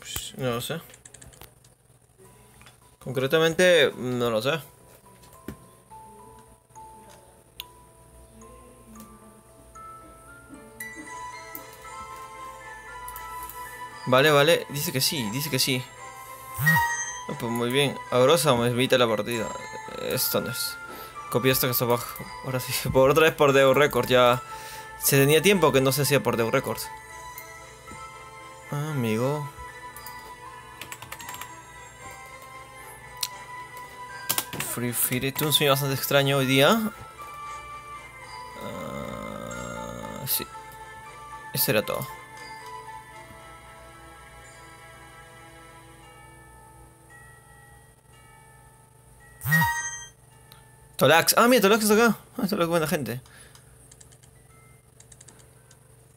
Pues, no lo sé. Concretamente, no lo sé. Vale, vale. Dice que sí, dice que sí. Ah, pues muy bien. Agrosa me evita la partida. Esto no es. Copia esto que está abajo. Ahora sí. Por otra vez por Deo Record. Ya se tenía tiempo que no se hacía por Deo Records. Ah, amigo. Free Fire. Tuve un sueño bastante extraño hoy día. Sí. Eso era todo. Tolax. Ah, mira, Tolax está acá. Ah, Tolax buena gente.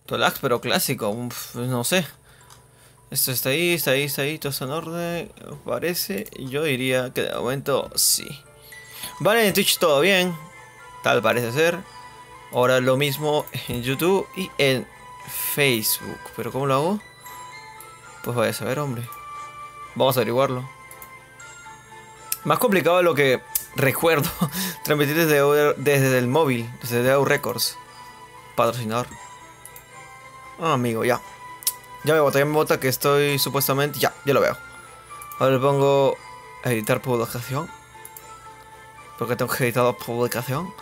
Tolax, pero clásico. No sé. Esto está ahí, está ahí, está ahí. Todo está en orden. Parece. Yo diría que de momento sí. Vale, en Twitch todo bien. Tal parece ser. Ahora lo mismo en YouTube y en Facebook. ¿Pero cómo lo hago? Pues vaya a saber, hombre. Vamos a averiguarlo. Más complicado de lo que recuerdo. Transmitir desde el móvil, desde DAO Records. Patrocinador. Ah, amigo, ya. Ya me bota que estoy supuestamente. Ya lo veo. Ahora le pongo editar publicación. Porque tengo que editar publicación.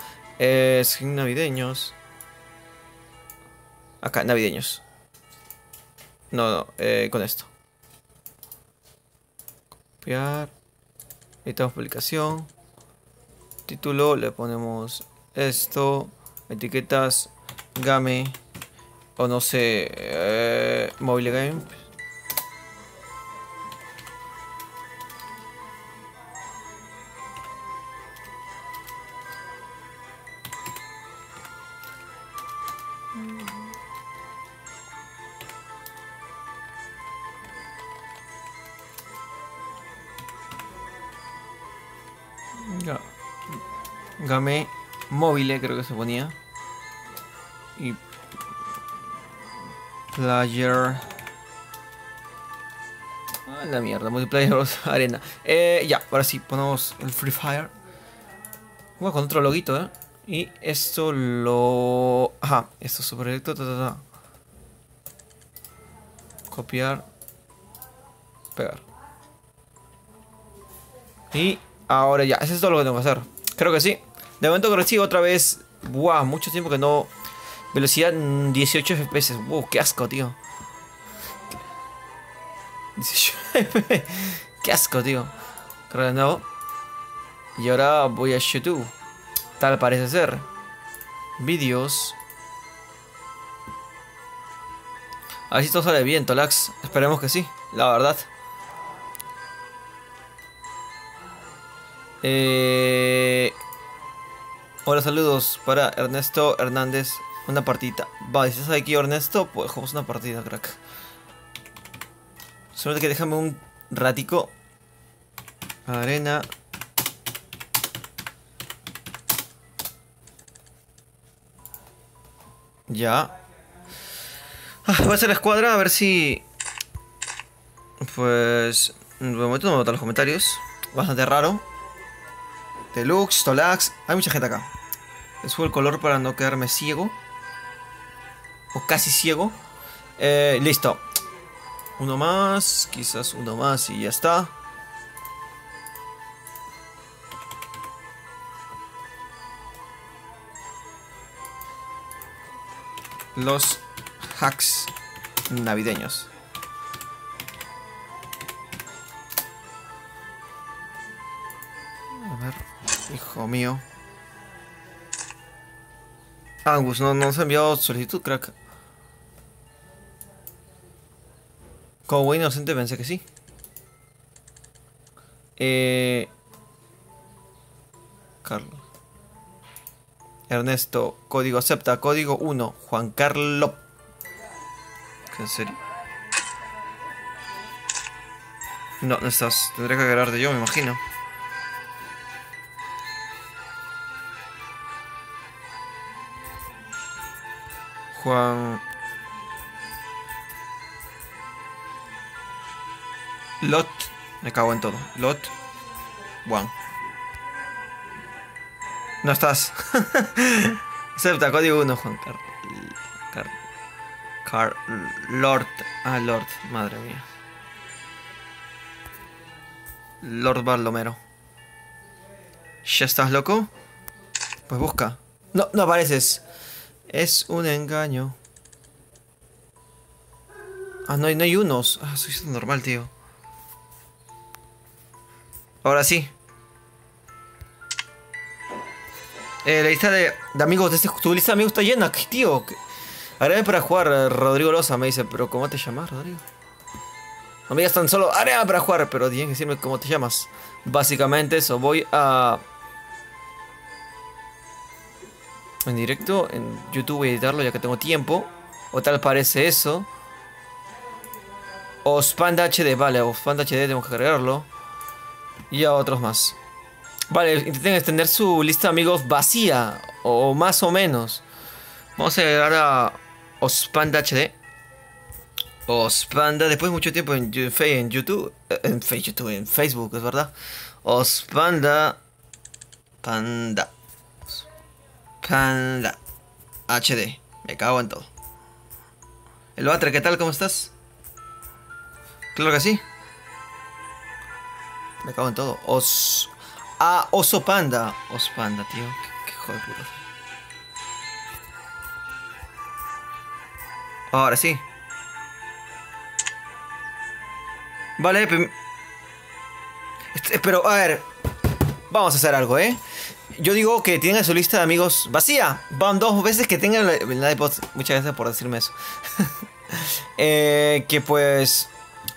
Skin navideños. Acá, navideños. No, con esto. Copiar. Editamos publicación. Título, le ponemos esto. Etiquetas. Game. O no sé. Mobile Game. Ya. Game Mobile creo que se ponía. Y Player. Ah, la mierda, Multiplayer Arena. Ya, ahora sí, ponemos el Free Fire. Bueno, con otro loguito, Y esto lo. Ajá, esto es super directo. Copiar. Pegar. Y ahora ya, eso es todo lo que tengo que hacer. Creo que sí. De momento que recibo otra vez. Buah, mucho tiempo que no. Velocidad 18 FPS. Wow, qué asco, tío. 18 FPS. Qué asco, tío. Creo que no. Y ahora voy a YouTube. Tal parece ser. Vídeos. A ver si todo sale bien, Tolax. Esperemos que sí, la verdad. Hola, saludos para Ernesto Hernández. Una partida. Va, si estás aquí, Ernesto, pues jugamos una partida, crack. Solo que déjame un ratico. Arena. Ya. Voy a hacer la escuadra a ver si. Pues. De momento no me botan los comentarios. Bastante raro. Deluxe, Tolax. Hay mucha gente acá. Le subo el color para no quedarme ciego. O casi ciego. Listo. Uno más. Quizás uno más y ya está. Los hacks navideños. A ver, hijo mío. Angus, no nos ha enviado solicitud, crack. Como buen inocente pensé que sí. Carlos. Ernesto, código acepta, código 1. Juan Carlos. ¿En serio? No, no estás. Tendré que agarrarte yo, me imagino. Juan. Lot. Me cago en todo. Lot. One. No estás. Acepta, código 1, Juan Lord. Ah, Lord. Madre mía. Lord Baldomero. ¿Ya estás loco? Pues busca. No, no apareces. Es un engaño. Ah, no hay unos. Ah, soy normal, tío. Ahora sí. La lista de amigos de este... Tu lista de amigos está llena, ¿qué, tío? Agrégame para jugar, Rodrigo Loza me dice. Pero ¿cómo te llamas, Rodrigo? No me digas tan solo, agrégame para jugar. Pero tienes que decirme cómo te llamas. Básicamente eso, voy a... En directo, en YouTube voy a editarlo ya que tengo tiempo. O tal parece eso. Ospanda HD, vale, Ospanda HD tenemos que agregarlo. Y a otros más. Vale, intenten extender su lista de amigos vacía. O más o menos. Vamos a agregar a Ospanda HD. Ospanda, después de mucho tiempo en YouTube. En Facebook, es verdad. Ospanda. Panda HD. Me cago en todo. El Batre, ¿qué tal? ¿Cómo estás? Claro que sí. Me cago en todo. Oso Panda. Ospanda, tío. Qué hijo de puta. Ahora sí. Vale, pero a ver. Vamos a hacer algo, ¿eh? Yo digo que tienen su lista de amigos vacía. Van 2 veces que tengan la iPod. Muchas gracias por decirme eso. Que pues...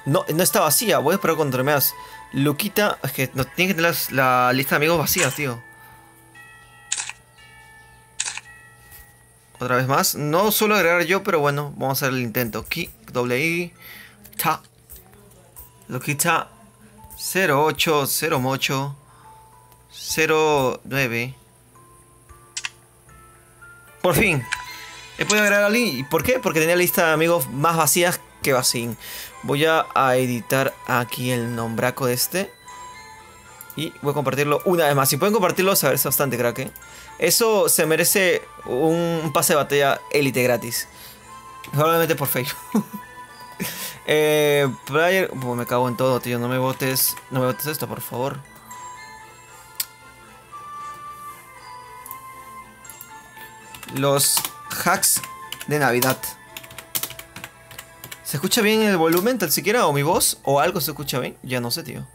No está vacía. Voy a esperar cuando terminas. Luquita... Es que no, tiene que tener la lista de amigos vacía, tío. Otra vez más. No suelo agregar yo, pero bueno. Vamos a hacer el intento. Ki, I, ta. Luquita 0808 09. Por fin. He podido agregar a alguien. ¿Y por qué? Porque tenía lista de amigos más vacías que vacín. Voy a editar aquí el nombraco de este. Y voy a compartirlo una vez más. Si pueden compartirlo, saber es bastante, crack, ¿eh? Eso se merece un pase de batalla élite gratis. Probablemente por Facebook. Player... me cago en todo, tío. No me botes esto, por favor. Los hacks de Navidad. ¿Se escucha bien el volumen tan siquiera? ¿O mi voz? ¿O algo se escucha bien? Ya no sé, tío.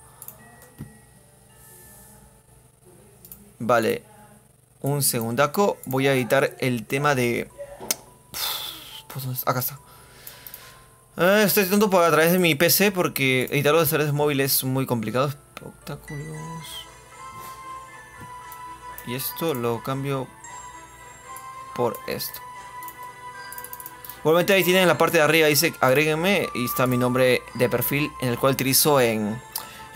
Vale. Un segundaco. Voy a editar el tema de... Acá está. Estoy editando a través de mi PC porque editar los celulares móviles es muy complicado. Espectáculos. Y esto lo cambio por esto. Igualmente ahí tienen en la parte de arriba, dice agréguenme. Y está mi nombre de perfil, en el cual utilizo en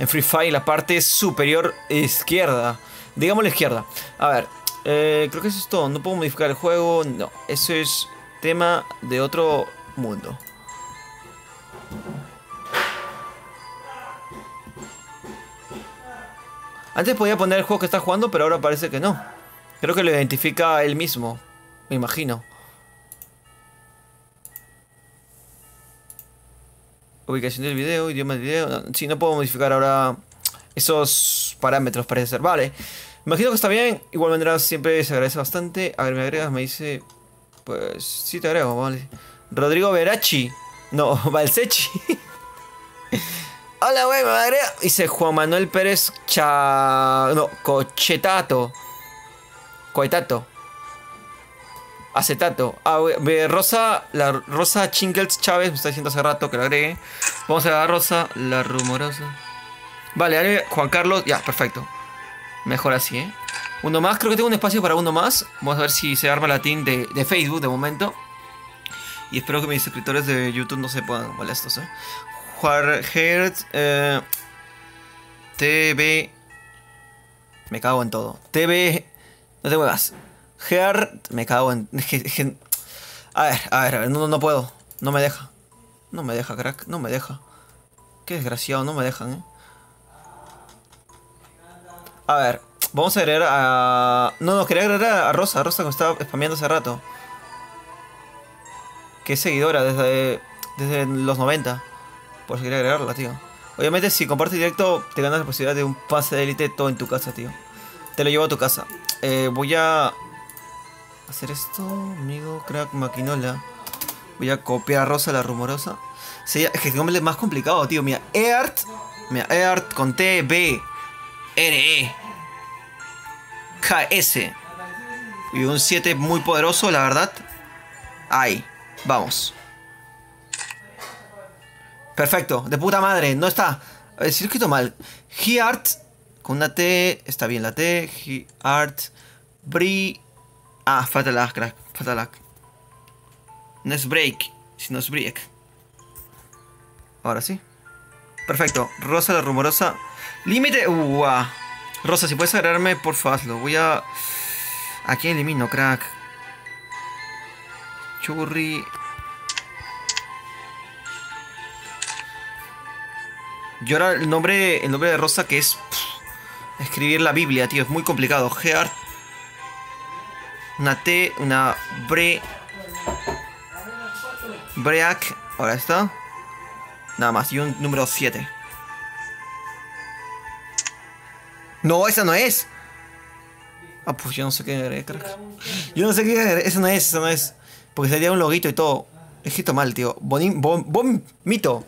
Free Fire, la parte superior izquierda. Digamos la izquierda. A ver, creo que eso es todo. No puedo modificar el juego. No, eso es tema de otro mundo. Antes podía poner el juego que está jugando, pero ahora parece que no. Creo que lo identifica él mismo, me imagino. Ubicación del video, idioma del video. No, sí, no puedo modificar ahora esos parámetros, parece ser. Vale. Imagino que está bien. Igual manera siempre se agradece bastante. A ver, me agregas, me dice... Pues sí te agrego, vale. Rodrigo Verachi. No, Balsechi. Hola, güey, me agrega. Dice Juan Manuel Pérez No, Cochetato. Coetato. Acetato. Ah, Rosa, la Rosa Chingles Chávez me está diciendo hace rato que lo agregue. Vamos a dar Rosa, la rumorosa. Vale, Juan Carlos. Ya, perfecto. Mejor así, ¿eh? Uno más, creo que tengo un espacio para uno más. Vamos a ver si se arma la team de Facebook de momento. Y espero que mis suscriptores de YouTube no se pongan molestos, ¿eh? Juargert TV. Me cago en todo. TV. No te muevas. Heart. Me cago en. A ver, no puedo. No me deja. No me deja, crack. No me deja. Qué desgraciado, no me dejan, A ver, vamos a agregar a... No, quería agregar a Rosa. Rosa que me estaba spameando hace rato. Que es seguidora desde los 90. Por si quería agregarla, tío. Obviamente si compartes directo te ganas la posibilidad de un pase de élite todo en tu casa, tío. Te lo llevo a tu casa. Voy a... hacer esto, amigo, crack, maquinola. Voy a copiar a Rosa la rumorosa. Sí, es que el nombre es más complicado, tío. Mira, Eart. Mira, Eart con T, B, R, E, K, S. Y un 7 muy poderoso, la verdad. Ahí, vamos. Perfecto, de puta madre, no está. A ver, si lo he escrito mal. Heart, con una T, está bien la T. Heart, Bri. Ah, Fatalak, crack, Fatalak. No es break, sino es break. Ahora sí. Perfecto, Rosa la rumorosa. Límite. Rosa, si puedes agregarme, porfa, hazlo. Voy a... ¿A quién elimino, crack? Churri. Y ahora el nombre de Rosa que es... escribir la Biblia, tío. Es muy complicado. Heart. Una T, una Bre. Break. Ahora está. Nada más. Y un número 7. No, esa no es. Ah, pues yo no sé qué agregar, crack. Yo no sé qué agregar. Esa no es. Porque sería un loguito y todo. He escrito mal, tío. Bonito.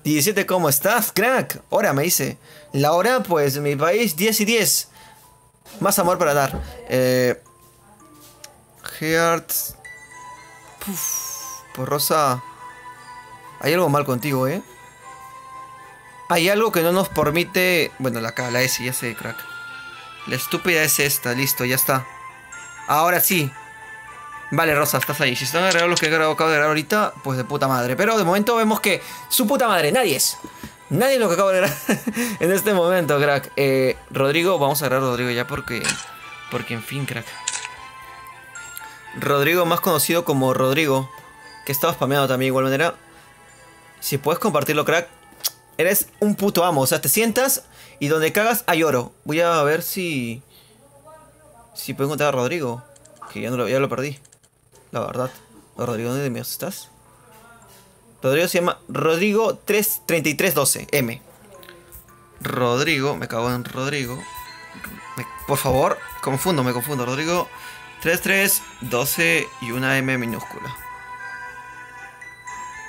17, ¿cómo estás, crack? Hora, me dice. La hora, pues, en mi país, 10 y 10. Más amor para dar. Hearts. Pues, Rosa. Hay algo mal contigo, Hay algo que no nos permite... Bueno, la S, ya sé, crack. La estúpida es esta, listo, ya está. Ahora sí. Vale, Rosa, estás ahí. Si están agregados los que acabo de agregar ahorita, pues de puta madre. Pero de momento vemos que su puta madre, nadie es. Nadie es lo que acabo de agregar en este momento, crack. Rodrigo, vamos a agregar a Rodrigo ya porque en fin, crack. Rodrigo, más conocido como Rodrigo, que estaba spameado también de igual manera. Si puedes compartirlo, crack, eres un puto amo. O sea, te sientas y donde cagas hay oro. Voy a ver si puedo encontrar a Rodrigo, que ya lo perdí. La verdad. Rodrigo, ¿dónde demonios estás? Rodrigo se llama Rodrigo 3312 M. Rodrigo, me cago en Rodrigo. Por favor, me confundo. Rodrigo 3312 y una M minúscula.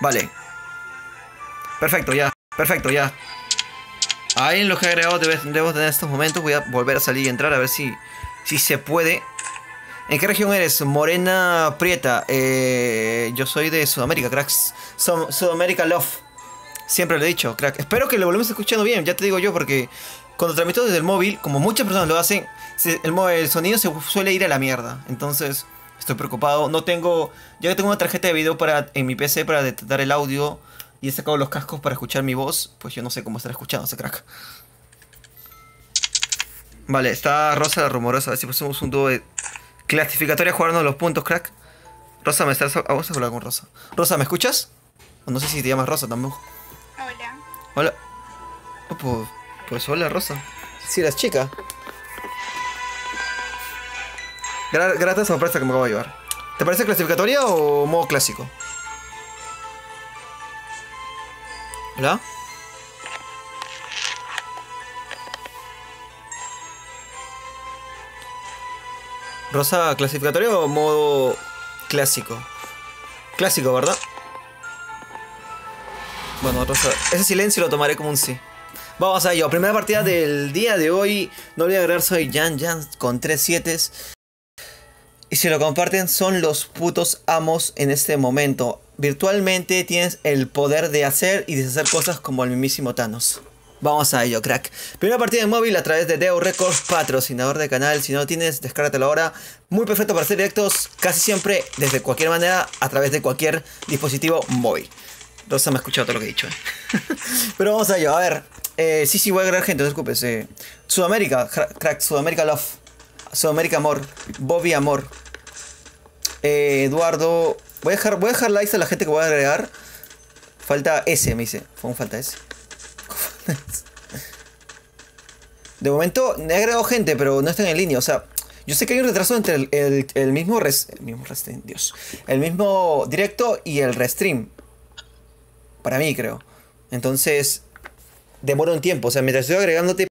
Vale. Perfecto, ya. Ahí en los que he agregado debo tener estos momentos. Voy a volver a salir y entrar a ver si se puede. ¿En qué región eres? Morena Prieta. Yo soy de Sudamérica, cracks. Sudamérica Love. Siempre lo he dicho, crack. Espero que lo volvamos escuchando bien, ya te digo yo, porque cuando transmito desde el móvil, como muchas personas lo hacen, el sonido se suele ir a la mierda. Entonces, estoy preocupado. Ya que tengo una tarjeta de video en mi PC para detectar el audio y he sacado los cascos para escuchar mi voz, pues yo no sé cómo estará escuchando ese crack. Vale, está Rosa la rumorosa. A ver si pusimos un dúo de clasificatoria jugando los puntos, crack. Rosa, vamos a hablar con Rosa. Rosa, ¿me escuchas? O no sé si te llamas Rosa tampoco. Hola. Hola. Oh, pues hola, Rosa. Si eres chica. Grata sorpresa que me acabo de llevar. ¿Te parece clasificatoria o modo clásico? ¿Hola? Rosa, ¿clasificatorio o modo clásico? Clásico, ¿verdad? Bueno, Rosa, ese silencio lo tomaré como un sí. Vamos a ello. Primera partida del día de hoy. No olviden agregar, soy Jan con 3 7. Y si lo comparten, son los putos amos en este momento. Virtualmente tienes el poder de hacer y deshacer cosas como el mismísimo Thanos. Vamos a ello, crack. Primera partida en móvil a través de Deo Records, patrocinador del canal. Si no lo tienes, descárgatelo ahora. Muy perfecto para hacer directos casi siempre, desde cualquier manera, a través de cualquier dispositivo móvil. Rosa me ha escuchado todo lo que he dicho. Pero vamos a ello, a ver. Sí, voy a agregar gente, no te preocupes. Sudamérica, crack, Sudamérica Love. Sudamérica Amor. Bobby Amor. Eduardo. Voy a dejar likes a la gente que voy a agregar. Falta S, me dice. Falta S. De momento he agregado gente, pero no están en línea. O sea, yo sé que hay un retraso entre el mismo restream, Dios. El mismo directo y el restream. Para mí, creo. Entonces, demora un tiempo. O sea, mientras estoy agregándote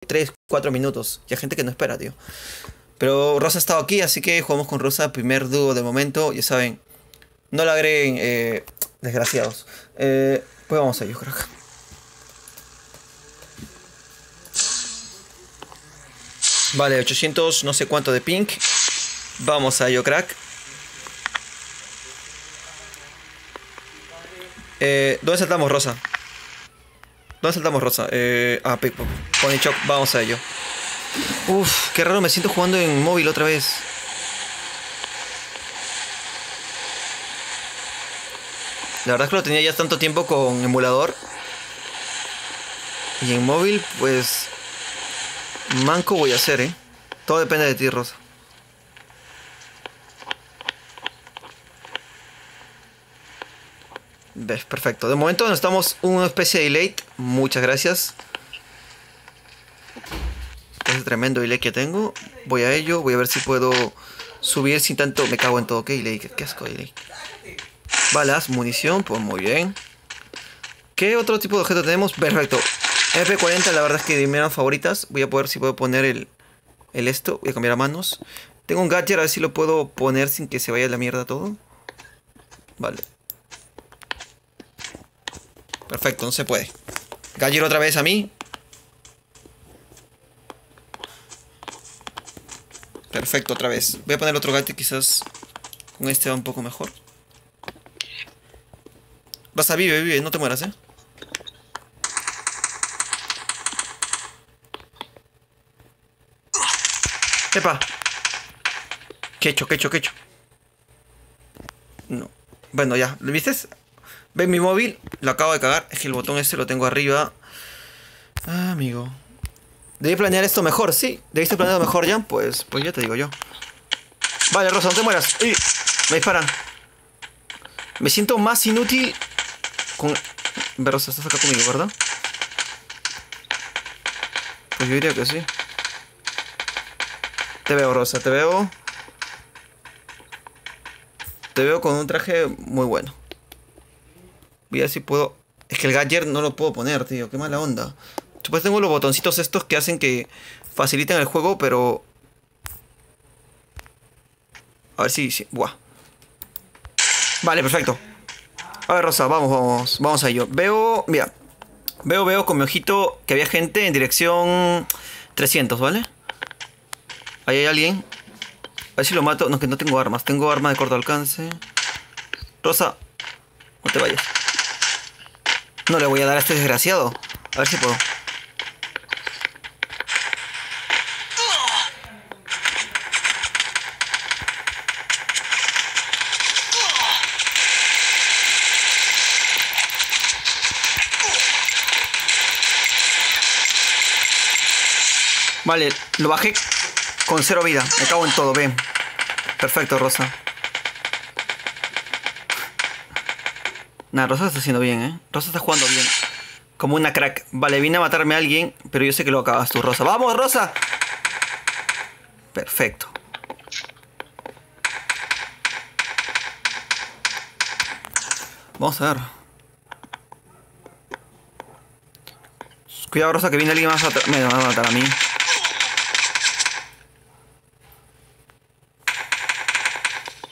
3, 4 minutos. Y hay gente que no espera, tío. Pero Rosa ha estado aquí, así que jugamos con Rosa. Primer dúo de momento. Ya saben, no la agreguen, desgraciados. Pues vamos a ello, crack. Vale, 800 no sé cuánto de ping. Vamos a ello, crack. ¿Dónde saltamos, Rosa? ¿Dónde saltamos, Rosa? Pony Choc, vamos a ello. Uf, qué raro, me siento jugando en móvil otra vez. La verdad es que lo tenía ya tanto tiempo con emulador. Y en móvil, pues... manco voy a hacer, ¿eh? Todo depende de ti, Rosa. ¿Ves? Perfecto. De momento necesitamos una especie de delay. Muchas gracias. Ese tremendo delay que tengo. Voy a ello. Voy a ver si puedo subir sin tanto... Me cago en todo. ¿Qué delay? ¿Qué asco de delay? Balas, munición. Pues muy bien. ¿Qué otro tipo de objeto tenemos? Perfecto. MP40, la verdad es que de mis favoritas. Voy a poder si puedo poner el esto. Voy a cambiar a manos. Tengo un gadget, a ver si lo puedo poner sin que se vaya a la mierda todo. Vale. Perfecto, no se puede. Gadget otra vez a mí. Perfecto, otra vez. Voy a poner otro gadget, quizás con este va un poco mejor. Vas a vive, no te mueras, ¿eh? ¡Epa! ¿Qué he hecho? No. Bueno, ya. ¿Lo viste? ¿Ven mi móvil? Lo acabo de cagar. Es que el botón este lo tengo arriba. Ah, amigo. ¿Debí planear esto mejor? Sí. ¿Debiste planearlo mejor, Jan? Pues ya te digo yo. Vale, Rosa, no te mueras. ¡Uy! Me disparan. Me siento más inútil con... Ve, Rosa, estás acá conmigo, ¿verdad? Pues yo diría que sí. Te veo, Rosa, te veo. Te veo con un traje muy bueno. Voy a ver si puedo... Es que el gadget no lo puedo poner, tío. Qué mala onda. Después tengo los botoncitos estos que hacen que faciliten el juego, pero... A ver si... Buah. Vale, perfecto. A ver, Rosa, vamos a ello. Veo... Mira. Veo con mi ojito que había gente en dirección 300, ¿vale? Ahí hay alguien. A ver si lo mato. No, que no tengo armas. Tengo armas de corto alcance. Rosa, no te vayas. No le voy a dar a este desgraciado. A ver si puedo. Vale, lo bajé con 0 vida. Me cago en todo, ven. Perfecto, Rosa. Nah, Rosa está haciendo bien, ¿eh? Rosa está jugando bien. Como una crack. Vale, vine a matarme a alguien, pero yo sé que lo acabas tú, Rosa. ¡Vamos, Rosa! Perfecto. Vamos a ver. Cuidado, Rosa, que viene alguien más atrás. Me va a matar a mí.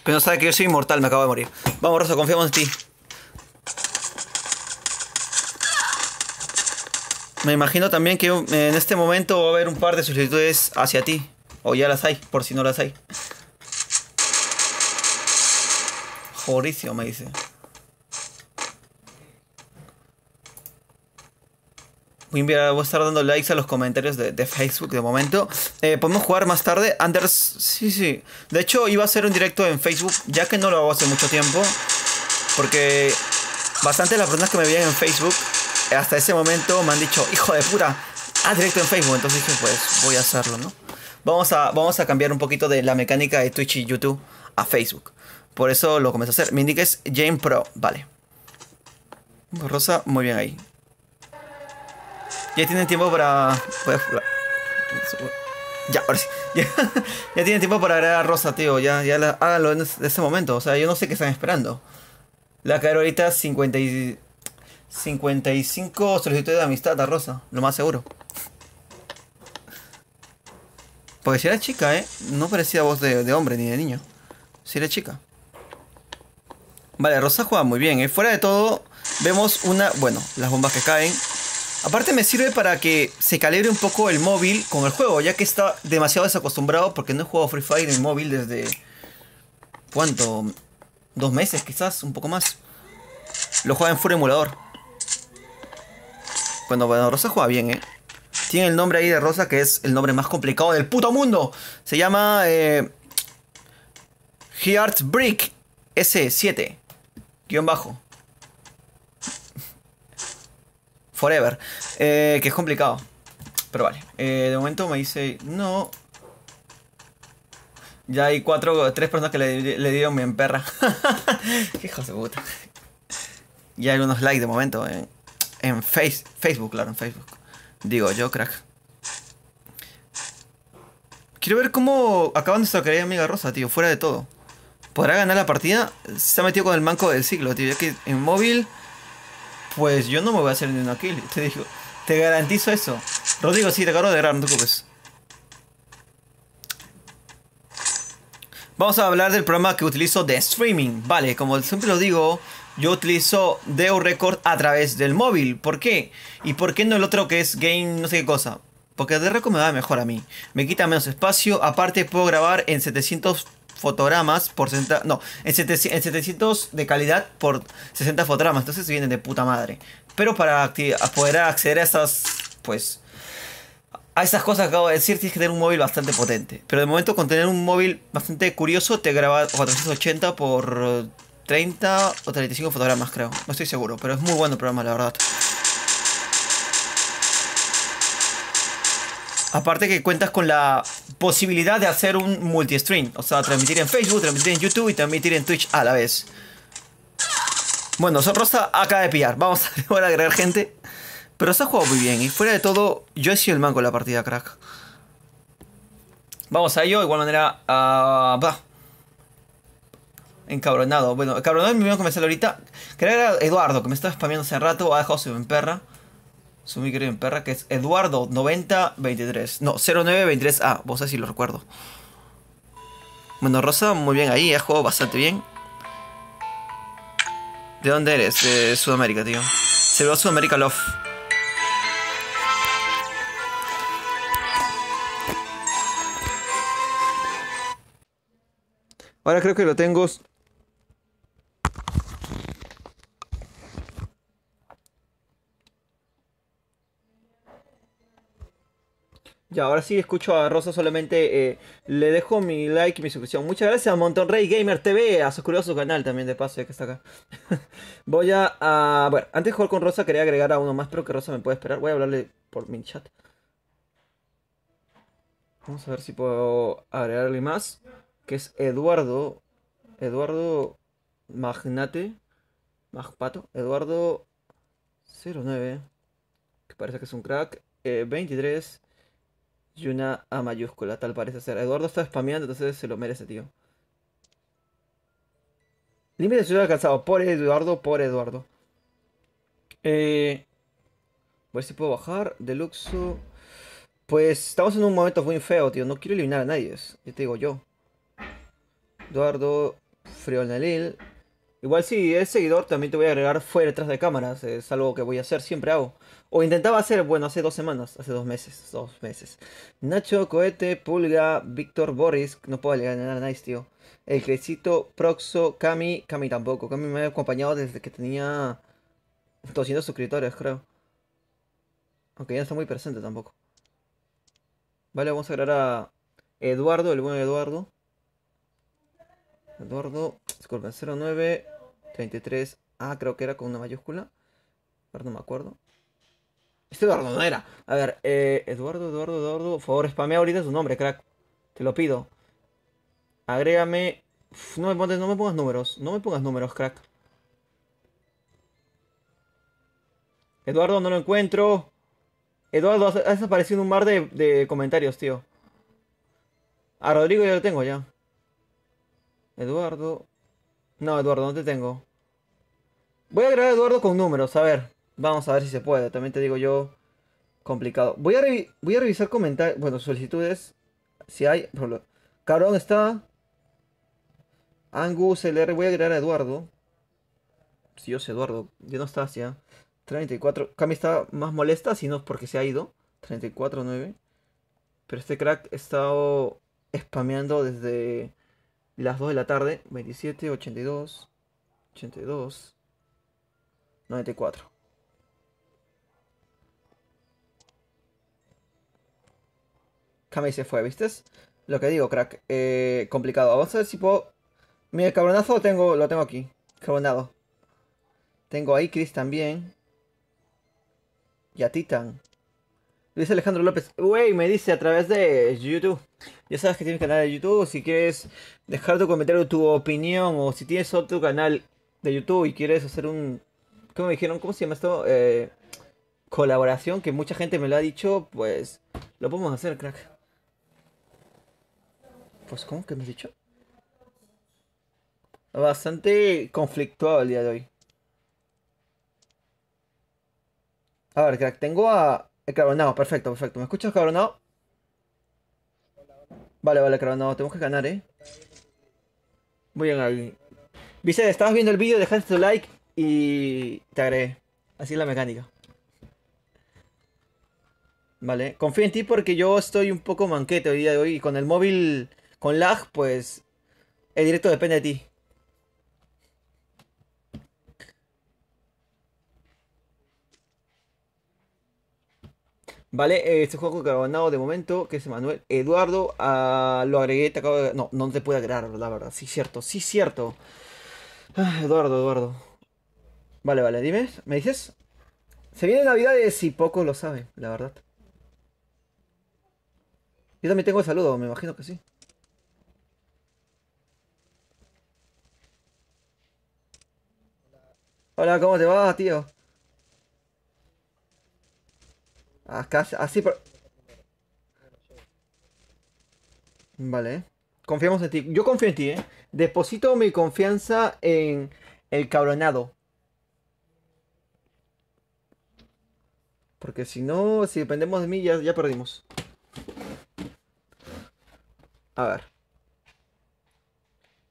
Pero no sabe que yo soy inmortal, me acabo de morir. Vamos, Rosa, confiamos en ti. Me imagino también que en este momento va a haber un par de solicitudes hacia ti. O ya las hay, por si no las hay. Joricio me dice. Voy a estar dando likes a los comentarios de Facebook de momento. Podemos jugar más tarde. Anders, sí. De hecho, iba a hacer un directo en Facebook, ya que no lo hago hace mucho tiempo. Porque bastante las personas que me veían en Facebook, hasta ese momento me han dicho, hijo de puta, haz directo en Facebook. Entonces dije, pues voy a hacerlo, ¿no? Vamos a cambiar un poquito de la mecánica de Twitch y YouTube a Facebook. Por eso lo comencé a hacer. Mi nick es Jane Pro, vale. Rosa, muy bien ahí. Ya tienen tiempo para... Ya, ahora sí. Ya, ya tienen tiempo para agregar a Rosa, tío. Háganlo en ese momento. O sea, yo no sé qué están esperando. La caer ahorita 55 solicitudes de amistad a Rosa, lo más seguro. Porque si era chica, no parecía voz de hombre ni de niño. Si era chica. Vale, Rosa juega muy bien, Fuera de todo, vemos bueno, las bombas que caen. Aparte me sirve para que se calibre un poco el móvil con el juego, ya que está demasiado desacostumbrado porque no he jugado Free Fire en móvil desde... ¿Cuánto? 2 meses quizás, un poco más. Lo juega en Full emulador. Bueno, Rosa juega bien, Tiene el nombre ahí de Rosa, que es el nombre más complicado del puto mundo. Se llama Heartbreak S7 guión bajo Forever, que es complicado. Pero vale, de momento me dice no. Ya hay 3 personas que le dieron mi perra. Qué hijos de puta. Ya hay unos likes de momento en Facebook, claro, en Facebook. Digo yo, crack. Quiero ver cómo acaba nuestra querida amiga Rosa, tío, fuera de todo. ¿Podrá ganar la partida? Se ha metido con el manco del siglo, tío. Ya que en móvil, pues yo no me voy a hacer ni una kill. Te digo, te garantizo eso. Rodrigo, sí, te acabo de agarrar, no te preocupes. Vamos a hablar del programa que utilizo de streaming. Vale, como siempre lo digo, yo utilizo Deo Record a través del móvil. ¿Por qué? ¿Y por qué no el otro que es Game no sé qué cosa? Porque Deo Record me va mejor a mí. Me quita menos espacio. Aparte puedo grabar en 700 fotogramas por 60... No, en 700 de calidad por 60 fotogramas. Entonces vienen de puta madre. Pero para poder acceder a estas... Pues... A estas cosas que acabo de decir tienes que tener un móvil bastante potente. Pero de momento con tener un móvil bastante curioso te graba 480 por 30 o 35 fotogramas, creo. No estoy seguro, pero es muy bueno el programa, la verdad. Aparte que cuentas con la posibilidad de hacer un multi-stream. O sea, transmitir en Facebook, transmitir en YouTube y transmitir en Twitch a la vez. Bueno, Rosa acaba de pillar. Vamos a agregar gente. Pero se ha jugado muy bien. Y fuera de todo, yo he sido el manco en la partida, crack. Vamos a ello. De igual manera... Encabronado. Bueno, encabronado es mi mismo que me sale ahorita. Creo que era Eduardo, que me estaba spameando hace rato. Ha dejado su en perra. Su mi querido en perra, que es Eduardo 9023. No, 0923A. Vos así lo recuerdo. Bueno, Rosa, muy bien ahí. Ha jugado bastante bien. ¿De dónde eres? De Sudamérica, tío. Servidor Sudamérica Love. Ahora creo que lo tengo. Ya, ahora sí escucho a Rosa, solamente le dejo mi like y mi suscripción. Muchas gracias a Montonrey Gamer TV, a suscribir a su canal también de paso, ya que está acá. Voy bueno, antes de jugar con Rosa quería agregar a uno más, pero que Rosa me puede esperar. Voy a hablarle por mi chat. Vamos a ver si puedo agregarle más. Que es Eduardo. Eduardo Magnate. Magpato. Eduardo 09. Que parece que es un crack. 23. Y una A mayúscula, tal parece ser. Eduardo está spameando, entonces se lo merece, tío. Límite de ciudad alcanzado. Por Eduardo, por Eduardo. A ver si puedo bajar. Deluxo. Pues estamos en un momento muy feo, tío. No quiero eliminar a nadie. Ya te digo yo. Eduardo Frionelil. Igual si es seguidor, también te voy a agregar fuera detrás de cámaras. Es algo que voy a hacer, siempre hago. O intentaba hacer, bueno, hace 2 semanas, hace 2 meses, 2 meses. Nacho, Cohete, Pulga, Víctor, Boris. No puedo ganar a Nice, tío. El Crecito, Proxo, Cami. Cami tampoco. Cami me ha acompañado desde que tenía 200 suscriptores, creo. Aunque ya no está muy presente tampoco. Vale, vamos a agregar a Eduardo, el buen Eduardo. Eduardo, disculpen, 0933. Ah, creo que era con una mayúscula. Ahora no me acuerdo. Este Eduardo no era. A ver, Eduardo. Por favor, spamea ahorita su nombre, crack. Te lo pido. Agrégame. Uf, no me pongas números. No me pongas números, crack. Eduardo, no lo encuentro. Eduardo, has desaparecido en un mar de comentarios, tío. A Rodrigo ya lo tengo ya. Eduardo. No, Eduardo, no te tengo. Voy a agregar a Eduardo con números, a ver. Vamos a ver si se puede. También te digo yo, complicado. Voy a revisar comentarios. Bueno, solicitudes. Si hay. Por ejemplo, Cabrón está. Angus LR. Voy a agregar a Eduardo. Si yo sé Eduardo. Yo no está ya. 34. Cami está más molesta, si no es porque se ha ido. 34.9. Pero este crack ha estado spameando desde las 2 de la tarde. 27, 82, 82, 94. Kami se fue, ¿viste? Lo que digo, crack. Complicado. Vamos a ver si puedo. Mira, el cabronazo lo tengo aquí. Cabronado. Tengo ahí Chris también. Y a Titan. Luis Alejandro López. Wey, me dice a través de YouTube. Ya sabes que tienes canal de YouTube. Si quieres dejar tu comentario, tu opinión. O si tienes otro canal de YouTube y quieres hacer un. ¿Cómo me dijeron? ¿Cómo se llama esto? Colaboración. Que mucha gente me lo ha dicho. Pues lo podemos hacer, crack. Pues, ¿cómo que me has dicho? Bastante conflictuado el día de hoy. A ver, crack, tengo a. El cabronado, perfecto, perfecto. ¿Me escuchas, cabronado? Vale, vale, cabronado, tenemos que ganar, Muy bien ahí. Vicente, estabas viendo el vídeo, dejaste tu like y te agregué. Así es la mecánica. Vale, confío en ti porque yo estoy un poco manquete hoy día de hoy y con el móvil con lag, pues el directo depende de ti. Vale, este juego carbonado de momento, que es Manuel Eduardo, lo agregué, te acabo de. No, no te puede agregar, la verdad. Sí, cierto, sí, cierto. Eduardo, Eduardo. Vale, vale, dime, ¿me dices? Se viene Navidades y poco lo sabe, la verdad. Yo también tengo el saludo, me imagino que sí. Hola, ¿cómo te va, tío? Acá, así por. Vale. Confiamos en ti. Yo confío en ti, ¿eh? Deposito mi confianza en el cabronado. Porque si no, si dependemos de mí, ya perdimos. A ver.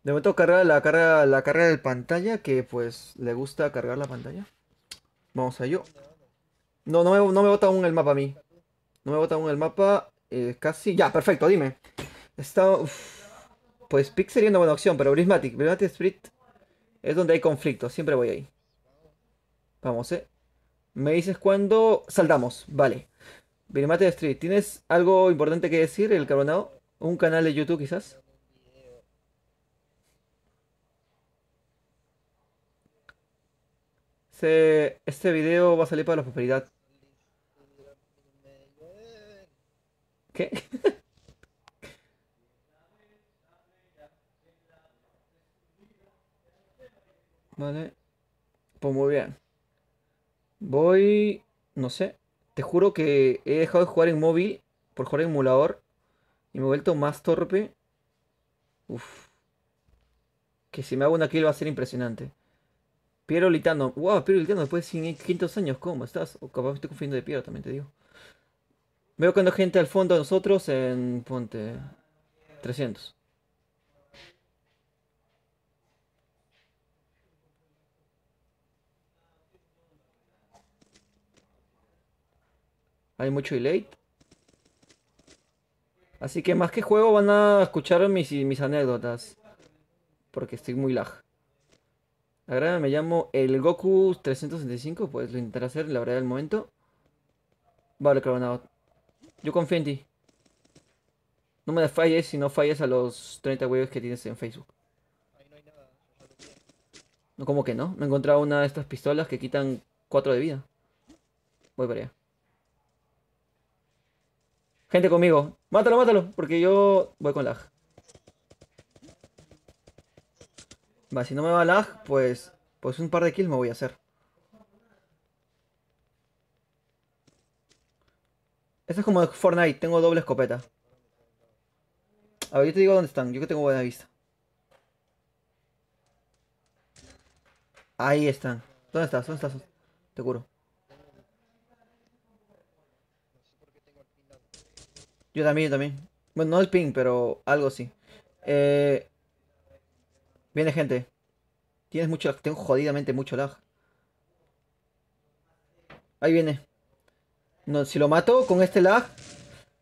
De momento carga la carga de pantalla, que pues le gusta cargar la pantalla. Vamos a ello. No, no me bota aún el mapa a mí. No me bota aún el mapa. Casi. Ya, perfecto, dime. Está. Uf. Pues Pick sería una buena opción, pero Prismatic Street es donde hay conflicto. Siempre voy ahí. Vamos, Me dices cuándo saltamos. Vale. Prismatic Street. ¿Tienes algo importante que decir, el carbonado? ¿Un canal de YouTube quizás? Este video va a salir para la prosperidad. ¿Qué? Vale. Pues muy bien. Voy. No sé. Te juro que he dejado de jugar en móvil por jugar en emulador y me he vuelto más torpe. Uf. Que si me hago una kill va a ser impresionante. Piero Litano. Wow, Piero Litano después de 500 años. ¿Cómo estás? O capaz me estoy confundiendo de Piero, también te digo. Veo que anda gente al fondo de nosotros en. Ponte. 300. Hay mucho delay. Así que más que juego van a escuchar mis anécdotas. Porque estoy muy lag. Ahora me llamo el Goku 365. Pues lo intentaré hacer, la verdad, del momento. Vale, Carbonado. Yo confío en ti. No me falles si no falles a los 30 huevos que tienes en Facebook. No, ¿cómo que no? Me he encontrado una de estas pistolas que quitan 4 de vida. Voy para allá. Gente conmigo. Mátalo, mátalo. Porque yo voy con lag. Va, si no me va lag, pues un par de kills me voy a hacer. Esto es como de Fortnite, tengo doble escopeta. A ver, yo te digo dónde están, yo que tengo buena vista. Ahí están. ¿Dónde estás? ¿Dónde estás? Te juro. Yo también, yo también. Bueno, no el ping, pero algo sí. Eh, viene gente. Tienes mucho lag. Tengo jodidamente mucho lag. Ahí viene. No, si lo mato con este lag,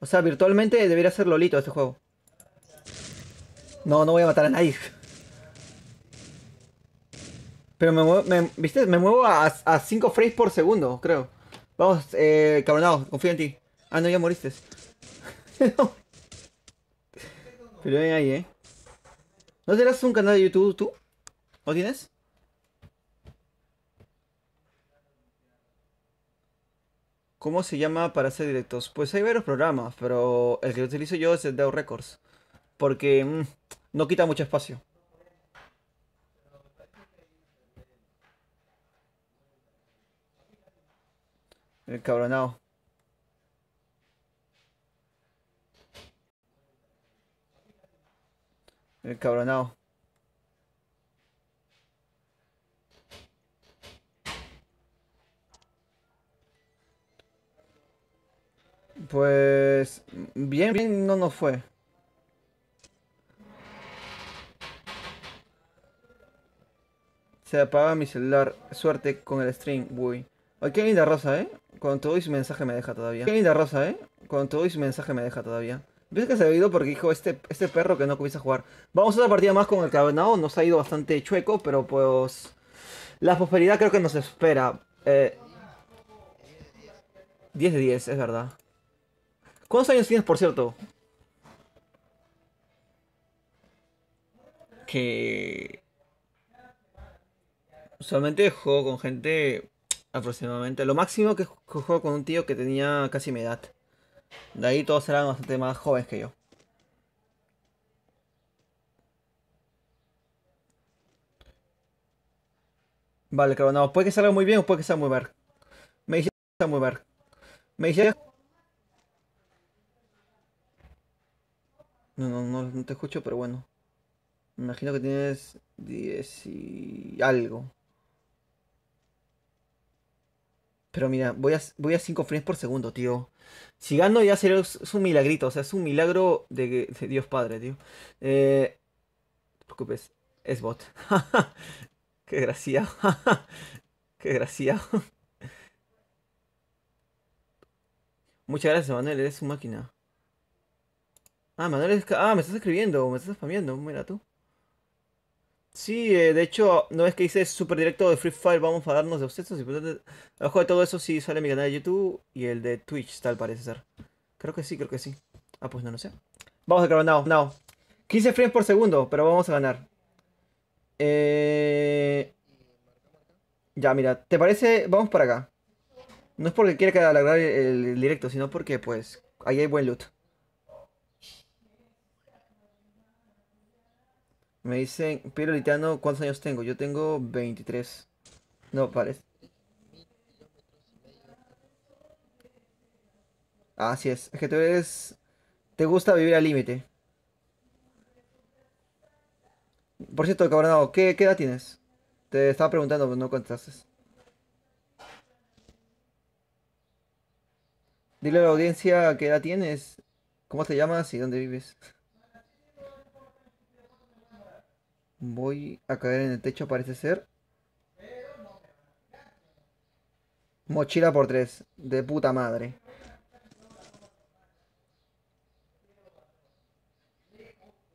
o sea, virtualmente debería ser Lolito este juego. No, no voy a matar a nadie. Pero me muevo, ¿viste? Me muevo a 5 frames por segundo, creo. Vamos, cabronado, confío en ti. Ah, no, ya moriste. No, pero ven ahí, ¿No tendrás un canal de YouTube tú? ¿No tienes? ¿Cómo se llama para hacer directos? Pues hay varios programas, pero el que utilizo yo es el Deo Records. Porque no quita mucho espacio. El cabronado. El cabronado. Pues bien, bien no nos fue. Se apaga mi celular. Suerte con el stream, uy. Ay, qué linda rosa, ¿eh? Con todo y su mensaje me deja todavía. Qué linda rosa, ¿eh? Con todo y su mensaje me deja todavía. ¿Ves que se ha ido porque dijo este perro que no comienza a jugar? Vamos a otra partida más con el cabronado. Nos ha ido bastante chueco, pero pues... La prosperidad creo que nos espera. 10 de 10, es verdad. ¿Cuántos años tienes, por cierto? Que... Usualmente juego con gente aproximadamente. Lo máximo que juego con un tío que tenía casi mi edad. De ahí todos eran bastante más jóvenes que yo. Vale, claro, no. Puede que salga muy bien o puede que sea muy ver. Me dice que sea muy ver. Me dice... No te escucho, pero bueno. Me imagino que tienes 10 y algo. Pero mira, voy a 5 frames por segundo, tío. Si gano ya sería es un milagrito, o sea, es un milagro de Dios Padre, tío. No te preocupes, es bot. Qué desgraciado. Qué desgraciado. Muchas gracias, Manuel, eres un máquina. Ah, Manuel, me estás escribiendo, me estás spameando, mira tú. Sí, de hecho, no es que hice súper directo de Free Fire, vamos a darnos de obsesos y pues, abajo de todo eso sí sale mi canal de YouTube y el de Twitch, tal parece ser. Creo que sí, creo que sí. Ah, pues no lo sé. Vamos a acabar, now. 15 frames por segundo, pero vamos a ganar. Eh... Ya, mira, ¿te parece? Vamos para acá. No es porque quiera que alargar el directo, sino porque, pues, ahí hay buen loot. Me dicen, Piero Litiano, ¿cuántos años tengo? Yo tengo 23. No, parece. Ah, así es. Es que tú eres... Te gusta vivir al límite. Por cierto, cabronado, ¿qué edad tienes? Te estaba preguntando, pero no contestaste. Dile a la audiencia qué edad tienes, cómo te llamas y dónde vives. Voy a caer en el techo, parece ser. Mochila por 3, de puta madre.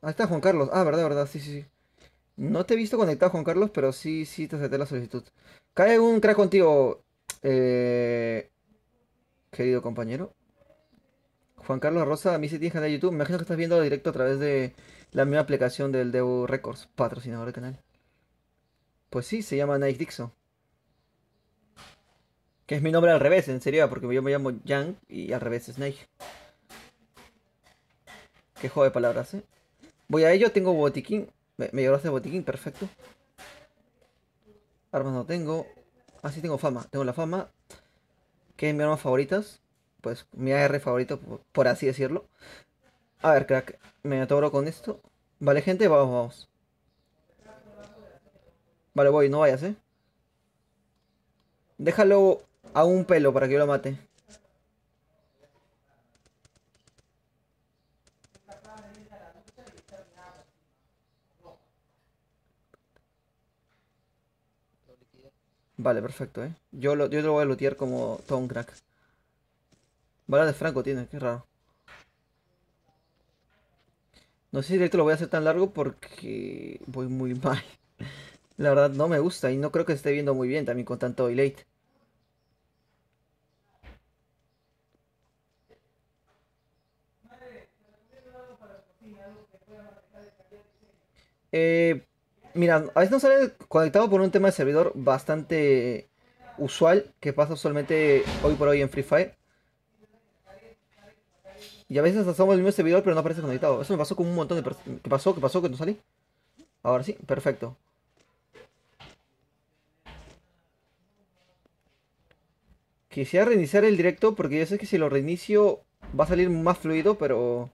Ah, está Juan Carlos. Ah, verdad, verdad, sí, sí, sí. No te he visto conectado, Juan Carlos, pero sí, sí te acepté la solicitud. Cae un crack contigo, eh, querido compañero. Juan Carlos Rosa, a mí sí tienes canal de YouTube. Me imagino que estás viendo directo a través de la misma aplicación del Devo Records, patrocinador del canal. Pues sí, se llama Nice Dixon. Que es mi nombre al revés, en serio, porque yo me llamo Yang y al revés es Snake. Qué juego de palabras, ¿eh? Voy a ello, tengo botiquín. Me llevaste botiquín, perfecto. Armas no tengo. Ah, sí tengo fama. Tengo la fama, que es mi arma favoritas. pues mi AR favorito, por así decirlo. A ver, crack, me atoro con esto. Vale, gente, vamos, vamos. Vale, voy, no vayas, eh. Déjalo a un pelo para que yo lo mate. Vale, perfecto, eh. Yo lo voy a lootear como todo un crack. Bala de Franco tiene, qué raro. No sé si directo lo voy a hacer tan largo porque voy muy mal. La verdad no me gusta y no creo que se esté viendo muy bien también con tanto delay. Eh, Mira, a veces no sale conectado por un tema de servidor bastante usual que pasa usualmente hoy por hoy en Free Fire. Y a veces hasta somos el mismo servidor pero no aparece conectado. Eso me pasó con un montón de personas. ¿Qué pasó? ¿Qué pasó? ¿Que no salí? Ahora sí, perfecto. Quisiera reiniciar el directo porque yo sé que si lo reinicio va a salir más fluido, pero...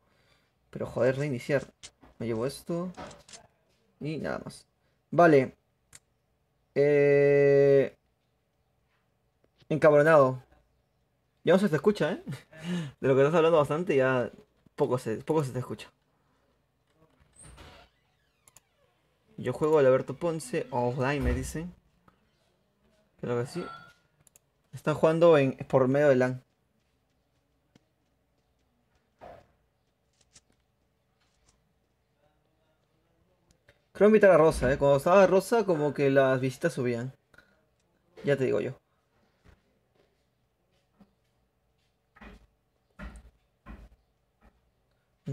Pero joder, reiniciar. Me llevo esto y nada más. Vale. Eh... Encabronado. Ya no se te escucha, ¿eh? De lo que estás hablando bastante ya poco se te escucha. Yo juego al Alberto Ponce offline, me dicen. Creo que sí. Están jugando por medio de LAN. Creo invitar a Rosa, ¿eh? Cuando estaba Rosa como que las visitas subían. Ya te digo yo.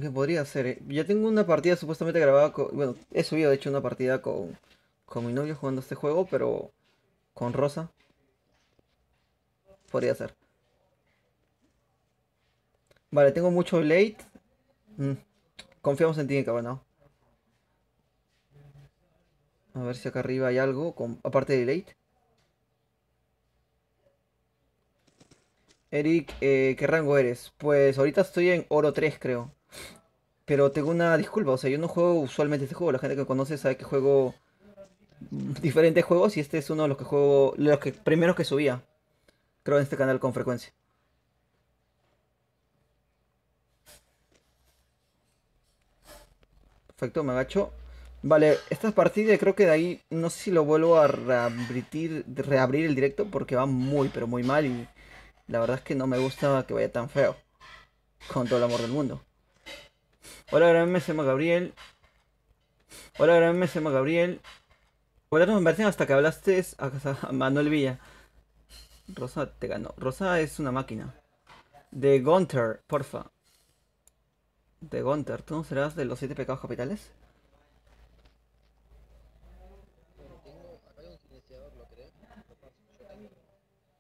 ¿Qué podría ser, eh? Ya tengo una partida supuestamente grabada con... Bueno, he subido de hecho una partida con mi novio jugando este juego, pero con Rosa. Podría ser. Vale, tengo mucho late. Mm, Confiamos en ti, cabrón, ¿no? A ver si acá arriba hay algo, aparte de late. Eric, ¿qué rango eres? Pues ahorita estoy en oro 3 creo. Pero tengo una disculpa, o sea, yo no juego usualmente este juego. La gente que me conoce sabe que juego diferentes juegos y este es uno de los que juego, los que primeros que subía, creo, en este canal con frecuencia. Perfecto, me agacho. Vale, esta partida creo que de ahí no sé si lo vuelvo a reabrir el directo porque va muy, pero muy mal y la verdad es que no me gusta que vaya tan feo, con todo el amor del mundo. Hola, gran me llamo Gabriel. Hola, gran me llamo Gabriel. Hola, no me parecen hasta que hablaste a Manuel Villa. Rosa te ganó. Rosa es una máquina. De Gunter, porfa. De Gunter, ¿tú no serás de los siete pecados capitales?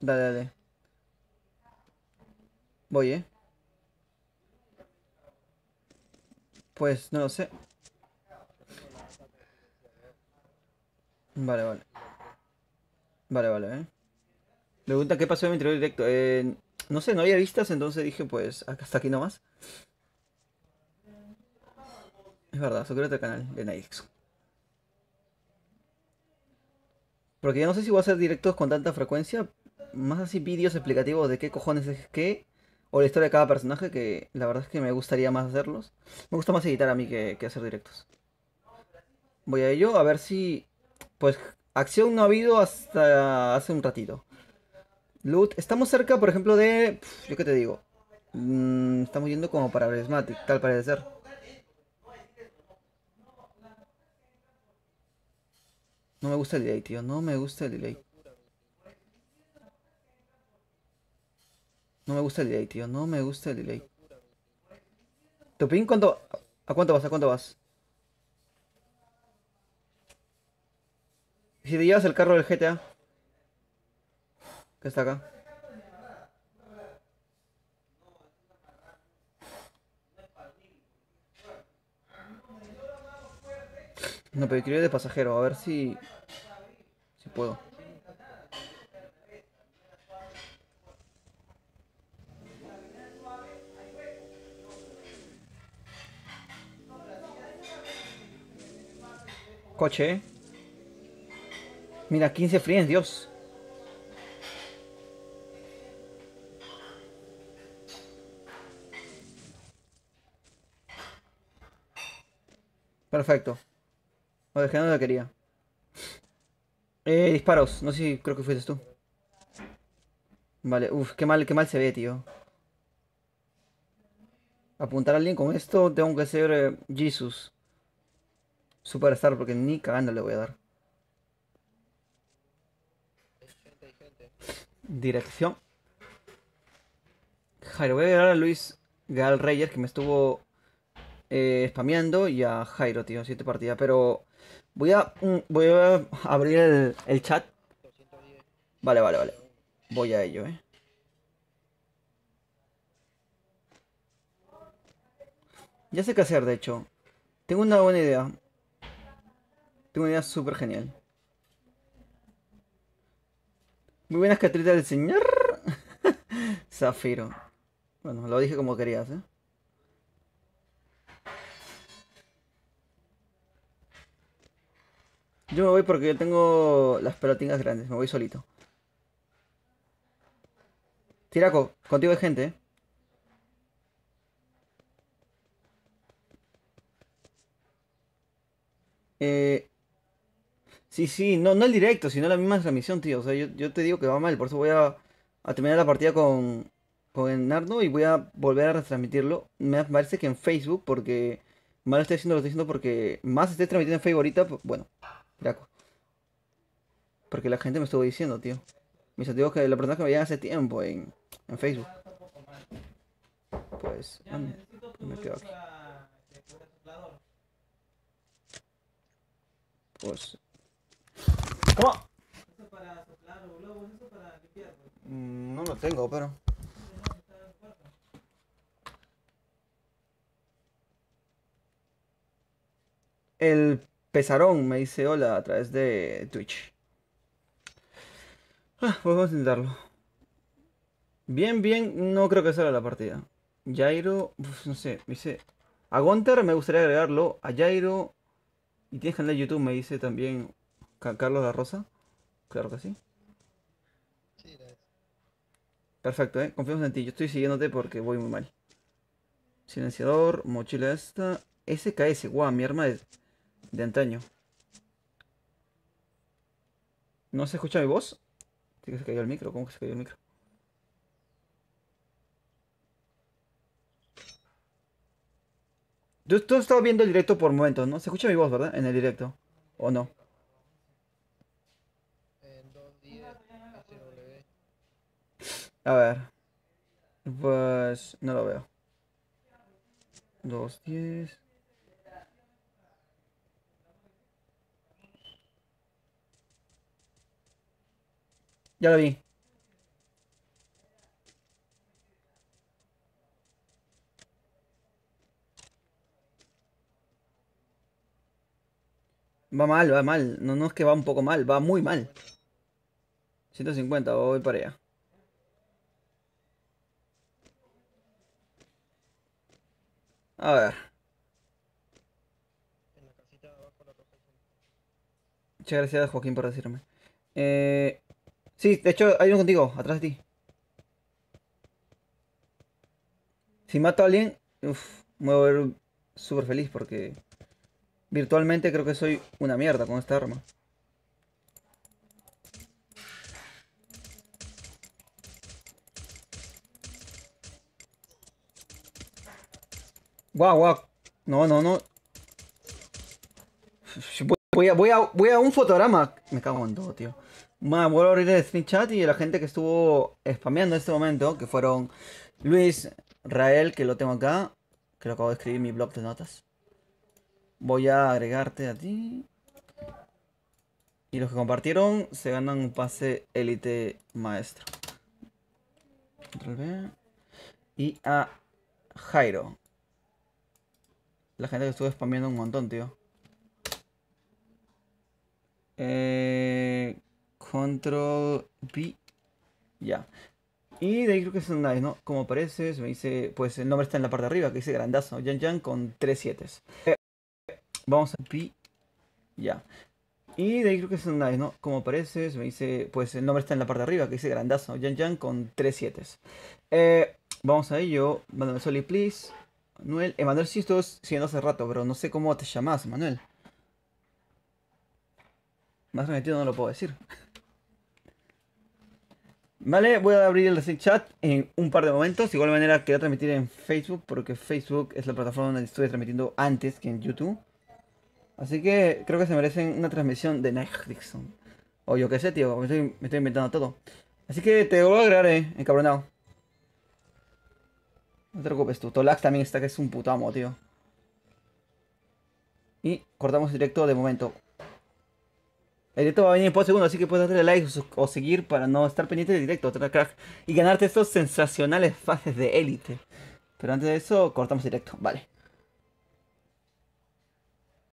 Dale, dale. Voy, Pues no lo sé. Vale, vale. Vale, vale. Pregunta qué pasó en mi interior directo. No sé, no había vistas, entonces dije, pues, hasta aquí nomás. Es verdad, suscríbete al canal de Nix. Porque ya no sé si voy a hacer directos con tanta frecuencia. Más así vídeos explicativos de qué cojones es qué. O la historia de cada personaje, que la verdad es que me gustaría más hacerlos. Me gusta más editar a mí que hacer directos. Voy a ello, a ver si... Pues acción no ha habido hasta hace un ratito. Loot, estamos cerca, por ejemplo, de... ¿Yo qué te digo? Estamos yendo como para Prismatic, tal parece ser. No me gusta el delay, tío. No me gusta el delay. No me gusta el delay, tío. No me gusta el delay. ¿Tu ping cuánto? ¿A cuánto vas? ¿A cuánto vas? Si te llevas el carro del GTA, que está acá. No, pero quiero ir de pasajero, a ver si puedo. Coche. Mira, 15 friends, Dios. Perfecto. Lo dejé donde quería. Disparos. No sé si creo que fuiste tú. Vale, uff, qué mal se ve, tío. Apuntar a alguien con esto, tengo que ser Jesus. Superstar, porque ni cagando le voy a dar. Dirección. Jairo, voy a agregar a Luis Gal Reyes, que me estuvo spameando, y a Jairo, tío, 7 partidas. Pero voy a abrir el chat. Vale, vale, vale. Voy a ello, eh. Ya sé qué hacer, de hecho. Tengo una buena idea. Tengo una idea súper genial. Muy buenas catritas del señor Zafiro. Bueno, lo dije como querías, ¿eh? Yo me voy porque yo tengo las pelotinas grandes. Me voy solito. Tiraco, contigo hay gente, ¿eh? Eh, sí, sí, no, no el directo, sino la misma transmisión, tío. O sea, yo te digo que va mal, por eso voy a terminar la partida con el Nardo y voy a volver a retransmitirlo. Me parece que en Facebook, porque mal lo estoy diciendo porque más estoy transmitiendo en Facebook ahorita, bueno, Tiraco. Porque la gente me estuvo diciendo, tío. Mis amigos que la persona que me veían hace tiempo en Facebook. Pues, me quedo aquí. Pues, ¿cómo? No lo tengo, pero. El Pesarón me dice hola a través de Twitch. Pues vamos a intentarlo. Bien, bien, no creo que salga la partida. Jairo, no sé, me dice. A Gunter me gustaría agregarlo. A Jairo. Y tienes canal de YouTube, me dice también Carlos La Rosa. Claro que sí. Perfecto, confiamos en ti. Yo estoy siguiéndote porque voy muy mal. Silenciador, mochila esta. SKS, guau, mi arma de antaño. ¿No se escucha mi voz? Sí que se cayó el micro, ¿cómo que se cayó el micro? Tú has estado viendo el directo por momentos, ¿no? Se escucha mi voz, ¿verdad? En el directo. ¿O no? A ver. Pues no lo veo. 2:10. Ya lo vi. Va mal, va mal. No, no es que va un poco mal, va muy mal. 150, voy para allá. A ver. Muchas gracias, Joaquín, por decirme. Sí, de hecho, hay uno contigo, atrás de ti. Si mato a alguien, me voy a ver súper feliz porque virtualmente creo que soy una mierda con esta arma. Guau, guau. No, no, no. Voy a un fotograma. Me cago en todo, tío. Vuelvo a abrir el stream chat y la gente que estuvo spameando en este momento, que fueron Luis, Rael, que lo tengo acá, que lo acabo de escribir en mi blog de notas. Voy a agregarte a ti. Y los que compartieron se ganan un pase élite maestro. Control V. Y a Jairo. La gente que estuvo spameando un montón, tío. Control V. Ya. Y de ahí creo que es un nice, ¿no? Como aparece, me dice, pues el nombre está en la parte de arriba, que dice grandazo. Yan Yan con 3 7. Vamos a V. Ya. Y de ahí creo que es un nice, ¿no? Como aparece, se me dice, pues el nombre está en la parte de arriba, que dice grandazo, Yan Yan con 3 7. Vamos a ello. Manuel Soli, please. Manuel, Emanuel, sí estoy siguiendo hace rato, pero no sé cómo te llamas, Manuel. Más remetido no lo puedo decir. Vale, voy a abrir el Reset Chat en un par de momentos. De igual manera quería transmitir en Facebook, porque Facebook es la plataforma donde estoy transmitiendo antes que en YouTube. Así que creo que se merecen una transmisión de Night Dixon. O yo qué sé, tío, me estoy inventando todo. Así que te voy a agregar, encabronado. No te preocupes tú. Tolax también está, que es un puto amo, tío. Y cortamos directo de momento. El directo va a venir por segundo, así que puedes darle like o seguir para no estar pendiente del directo, crack. Y ganarte estos sensacionales fases de élite. Pero antes de eso, cortamos directo, vale.